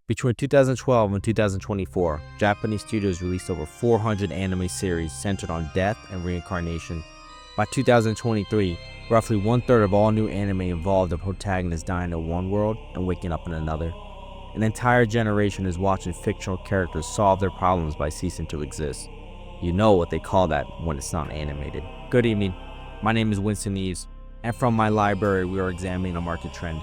Between 2012 and 2024, Japanese studios released over 400 anime series centered on death and reincarnation. By 2023, roughly one-third of all new anime involved a protagonist dying in one world and waking up in another. An entire generation is watching fictional characters solve their problems by ceasing to exist. You know what they call that when it's not animated. Good evening, my name is Winston Eves, and from my library we are examining a market trend.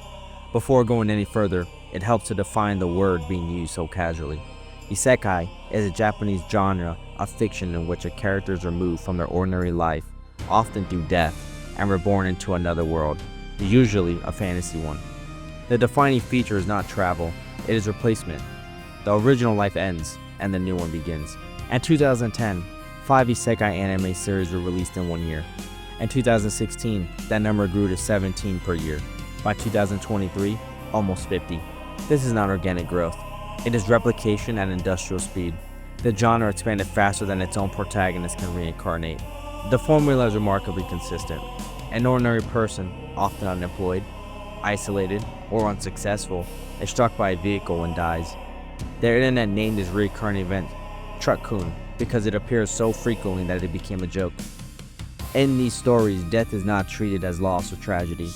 Before going any further, it helps to define the word being used so casually. Isekai is a Japanese genre of fiction in which a character is removed from their ordinary life, often through death, and reborn into another world, usually a fantasy one. The defining feature is not travel, it is replacement. The original life ends, and the new one begins. In 2010, 5 Isekai anime series were released in 1 year. In 2016, that number grew to 17 per year. By 2023, almost 50. This is not organic growth. It is replication at industrial speed. The genre expanded faster than its own protagonist can reincarnate. The formula is remarkably consistent. An ordinary person, often unemployed, isolated, or unsuccessful, is struck by a vehicle and dies. The internet named this recurring event Truck-kun because it appears so frequently that it became a joke. In these stories, death is not treated as loss or tragedy.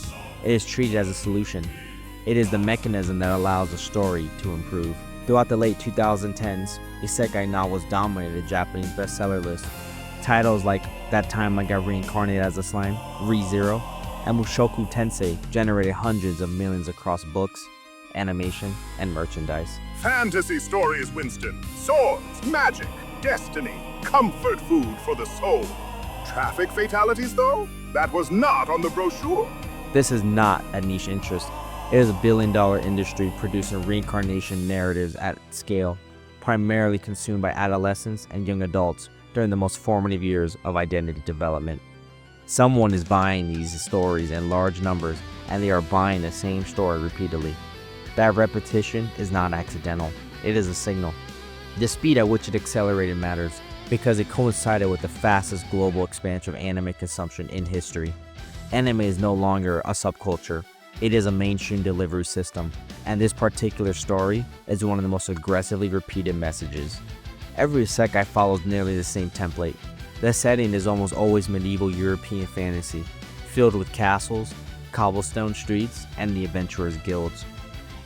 It is treated as a solution. It is the mechanism that allows the story to improve. Throughout the late 2010s, Isekai novels dominated the Japanese bestseller list. Titles like That Time I Got Reincarnated as a Slime, ReZero, and Mushoku Tensei generated hundreds of millions across books, animation, and merchandise. Fantasy stories, Winston. Swords, magic, destiny, comfort food for the soul. Traffic fatalities, though? That was not on the brochure. This is not a niche interest. It is a billion-dollar industry producing reincarnation narratives at scale, primarily consumed by adolescents and young adults during the most formative years of identity development. Someone is buying these stories in large numbers, and they are buying the same story repeatedly. That repetition is not accidental. It is a signal. The speed at which it accelerated matters, because it coincided with the fastest global expansion of anime consumption in history. Anime is no longer a subculture. It is a mainstream delivery system, and this particular story is one of the most aggressively repeated messages. Every isekai follows nearly the same template. The setting is almost always medieval European fantasy, filled with castles, cobblestone streets, and the adventurers' guilds.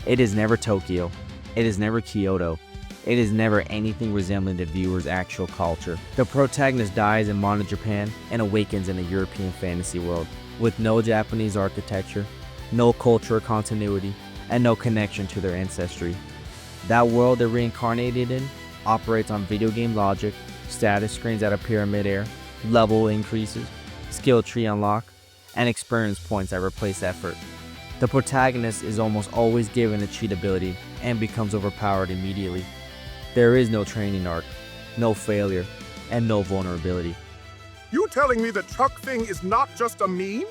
It is never Tokyo. It is never Kyoto. It is never anything resembling the viewer's actual culture. The protagonist dies in modern Japan and awakens in a European fantasy world, with no Japanese architecture, no cultural continuity, and no connection to their ancestry. That world they're reincarnated in operates on video game logic, status screens that appear in midair, level increases, skill tree unlock, and experience points that replace effort. The protagonist is almost always given a cheat ability and becomes overpowered immediately. There is no training arc, no failure, and no vulnerability. You telling me the truck thing is not just a meme?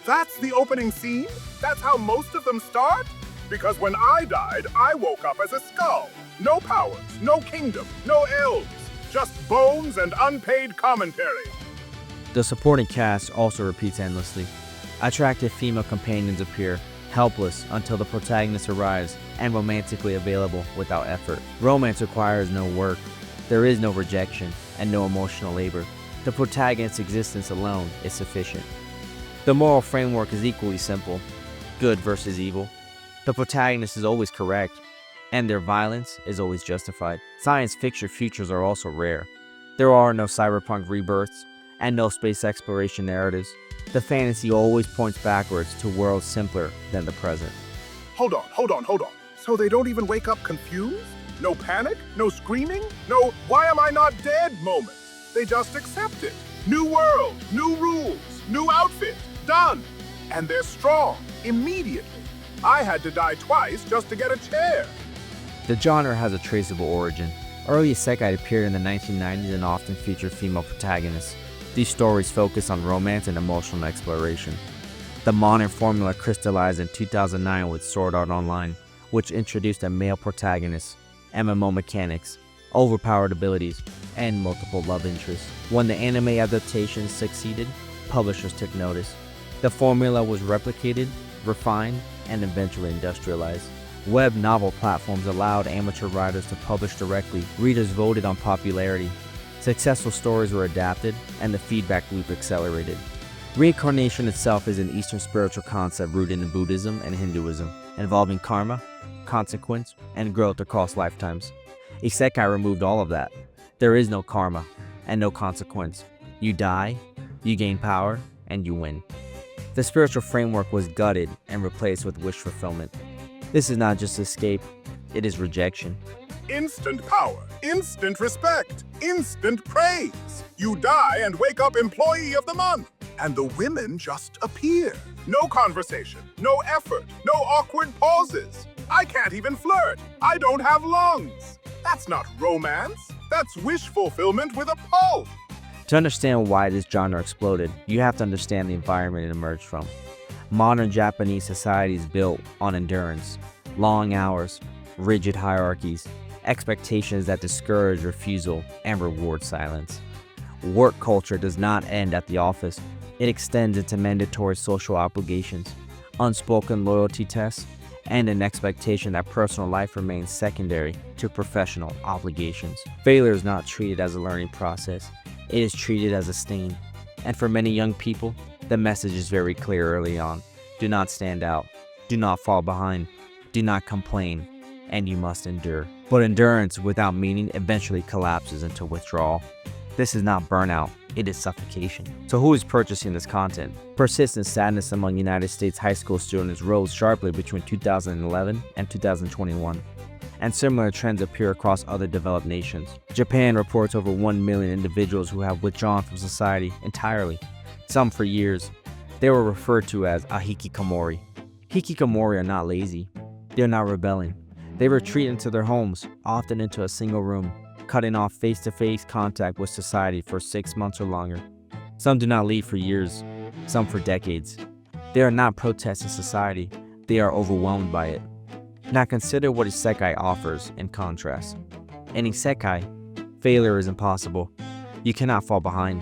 That's the opening scene? That's how most of them start? Because when I died, I woke up as a skull. No powers, no kingdom, no elves. Just bones and unpaid commentary. The supporting cast also repeats endlessly. Attractive female companions appear, helpless until the protagonist arrives, and romantically available without effort. Romance requires no work. There is no rejection and no emotional labor. The protagonist's existence alone is sufficient. The moral framework is equally simple. Good versus evil. The protagonist is always correct, and their violence is always justified. Science fiction futures are also rare. There are no cyberpunk rebirths, and no space exploration narratives. The fantasy always points backwards to worlds simpler than the present. Hold on. So they don't even wake up confused? No panic? No screaming? No why am I not dead moment? They just accept it. New world, new rules, new outfit, done. And they're strong, immediately. I had to die twice just to get a chair. The genre has a traceable origin. Early isekai appeared in the 1990s and often featured female protagonists. These stories focus on romance and emotional exploration. The modern formula crystallized in 2009 with Sword Art Online, which introduced a male protagonist, MMO mechanics, overpowered abilities, and multiple love interests. When the anime adaptations succeeded, publishers took notice. The formula was replicated, refined, and eventually industrialized. Web novel platforms allowed amateur writers to publish directly. Readers voted on popularity. Successful stories were adapted, and the feedback loop accelerated. Reincarnation itself is an Eastern spiritual concept rooted in Buddhism and Hinduism, involving karma, consequence, and growth across lifetimes. Isekai removed all of that. There is no karma and no consequence. You die, you gain power, and you win. The spiritual framework was gutted and replaced with wish fulfillment. This is not just escape, it is rejection. Instant power, instant respect, instant praise. You die and wake up employee of the month. And the women just appear. No conversation, no effort, no awkward pauses. I can't even flirt. I don't have lungs. That's not romance. That's wish fulfillment with a pulse. To understand why this genre exploded, you have to understand the environment it emerged from. Modern Japanese society is built on endurance, long hours, rigid hierarchies, expectations that discourage refusal and reward silence. Work culture does not end at the office. It extends into mandatory social obligations, unspoken loyalty tests, and an expectation that personal life remains secondary to professional obligations. Failure is not treated as a learning process. It is treated as a stain. And for many young people, the message is very clear early on. Do not stand out. Do not fall behind. Do not complain. And you must endure. But endurance without meaning eventually collapses into withdrawal. This is not burnout, it is suffocation. So who is purchasing this content? Persistent sadness among United States high school students rose sharply between 2011 and 2021. And similar trends appear across other developed nations. Japan reports over 1 million individuals who have withdrawn from society entirely, some for years. They were referred to as a hikikomori. Hikikomori are not lazy. They're not rebelling. They retreat into their homes, often into a single room, cutting off face-to-face contact with society for 6 months or longer. Some do not leave for years, some for decades. They are not protesting society, they are overwhelmed by it. Now consider what Isekai offers in contrast. In Isekai, failure is impossible. You cannot fall behind.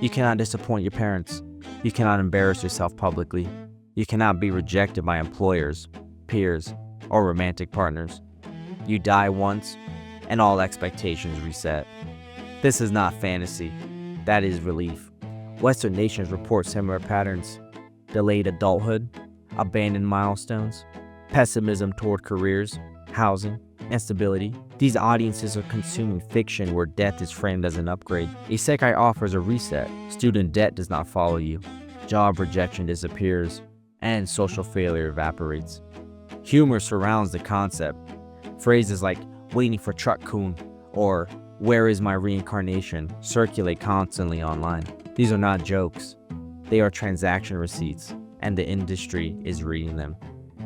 You cannot disappoint your parents. You cannot embarrass yourself publicly. You cannot be rejected by employers, peers, or romantic partners. You die once, and all expectations reset. This is not fantasy, that is relief. Western nations report similar patterns: delayed adulthood, abandoned milestones, pessimism toward careers, housing, and stability. These audiences are consuming fiction where death is framed as an upgrade. Isekai offers a reset. Student debt does not follow you. Job rejection disappears, and social failure evaporates. Humor surrounds the concept. Phrases like "waiting for Truck-kun" or "where is my reincarnation" circulate constantly online. These are not jokes. They are transaction receipts, and the industry is reading them.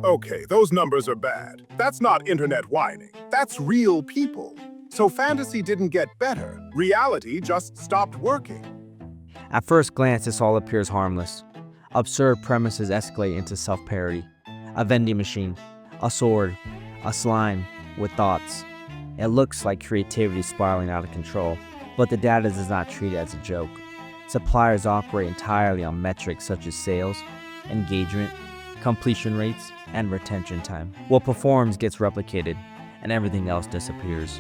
Okay, those numbers are bad. That's not internet whining. That's real people. So fantasy didn't get better. Reality just stopped working. At first glance, this all appears harmless. Absurd premises escalate into self-parody. A vending machine, a sword, a slime with thoughts. It looks like creativity spiraling out of control, but the data does not treat it as a joke. Suppliers operate entirely on metrics such as sales, engagement, completion rates, and retention time. What performs gets replicated, and everything else disappears.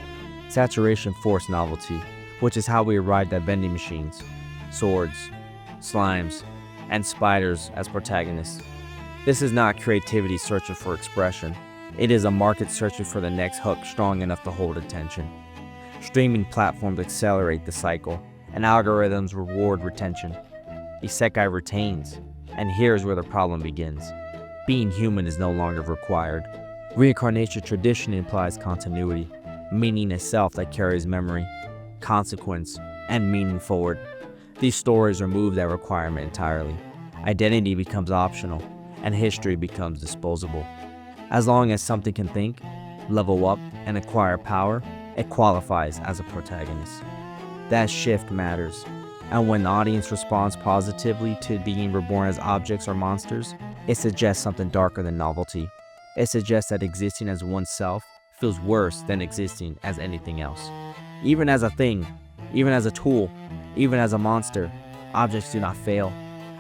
Saturation forced novelty, which is how we arrived at vending machines, swords, slimes, and spiders as protagonists. This is not creativity searching for expression. It is a market searching for the next hook strong enough to hold attention. Streaming platforms accelerate the cycle, and algorithms reward retention. Isekai retains, and here's where the problem begins. Being human is no longer required. Reincarnation traditionally implies continuity, meaning a self that carries memory, consequence, and meaning forward. These stories remove that requirement entirely. Identity becomes optional, and history becomes disposable. As long as something can think, level up, and acquire power, it qualifies as a protagonist. That shift matters, and when the audience responds positively to being reborn as objects or monsters, it suggests something darker than novelty. It suggests that existing as oneself feels worse than existing as anything else. Even as a thing, even as a tool, even as a monster, objects do not fail.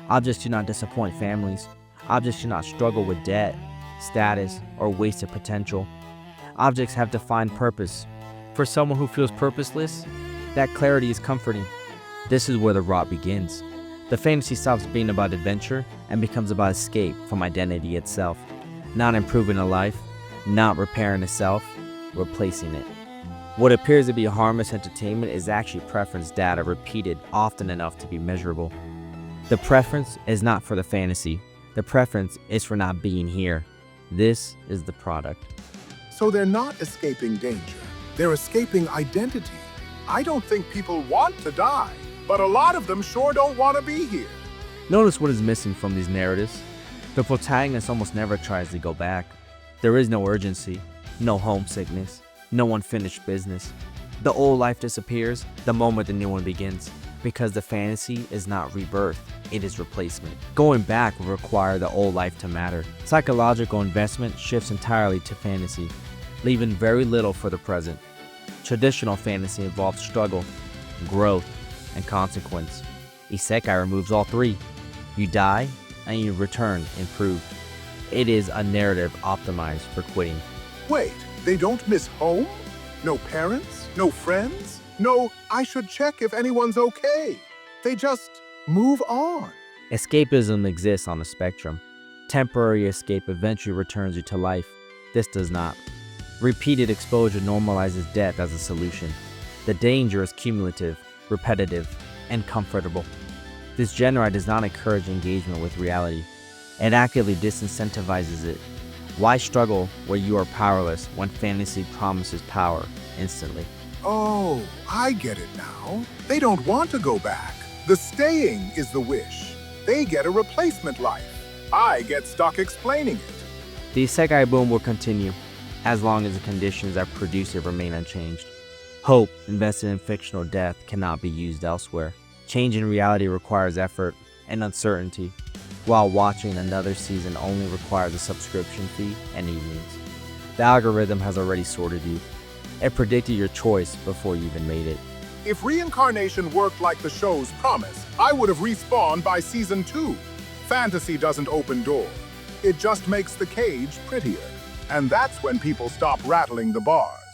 Objects do not disappoint families. Objects do not struggle with debt. status, or wasted potential. Objects have defined purpose. For someone who feels purposeless, that clarity is comforting. This is where the rot begins. The fantasy stops being about adventure and becomes about escape from identity itself. Not improving a life, not repairing a self, replacing it. What appears to be harmless entertainment is actually preference data repeated often enough to be measurable. The preference is not for the fantasy. The preference is for not being here. This is the product. So they're not escaping danger. They're escaping identity. I don't think people want to die, but a lot of them sure don't want to be here. Notice what is missing from these narratives. The protagonist almost never tries to go back. There is no urgency, no homesickness, no unfinished business. The old life disappears the moment the new one begins, because the fantasy is not rebirth, it is replacement. Going back will require the old life to matter. Psychological investment shifts entirely to fantasy, leaving very little for the present. Traditional fantasy involves struggle, growth, and consequence. Isekai removes all three. You die, and you return improved. It is a narrative optimized for quitting. Wait, they don't miss home? No parents? No friends? No, I should check if anyone's okay. They just move on. Escapism exists on a spectrum. Temporary escape eventually returns you to life. This does not. Repeated exposure normalizes death as a solution. The danger is cumulative, repetitive, and comfortable. This genre does not encourage engagement with reality. It actively disincentivizes it. Why struggle where you are powerless when fantasy promises power instantly? Oh, I get it now. They don't want to go back. The staying is the wish. They get a replacement life. I get stuck explaining it. The Isekai boom will continue, as long as the conditions that produce it remain unchanged. Hope invested in fictional death cannot be used elsewhere. Change in reality requires effort and uncertainty, while watching another season only requires a subscription fee and evenings. The algorithm has already sorted you. It predicted your choice before you even made it. If reincarnation worked like the show's promise, I would have respawned by season 2. Fantasy doesn't open doors. It just makes the cage prettier. And that's when people stop rattling the bars.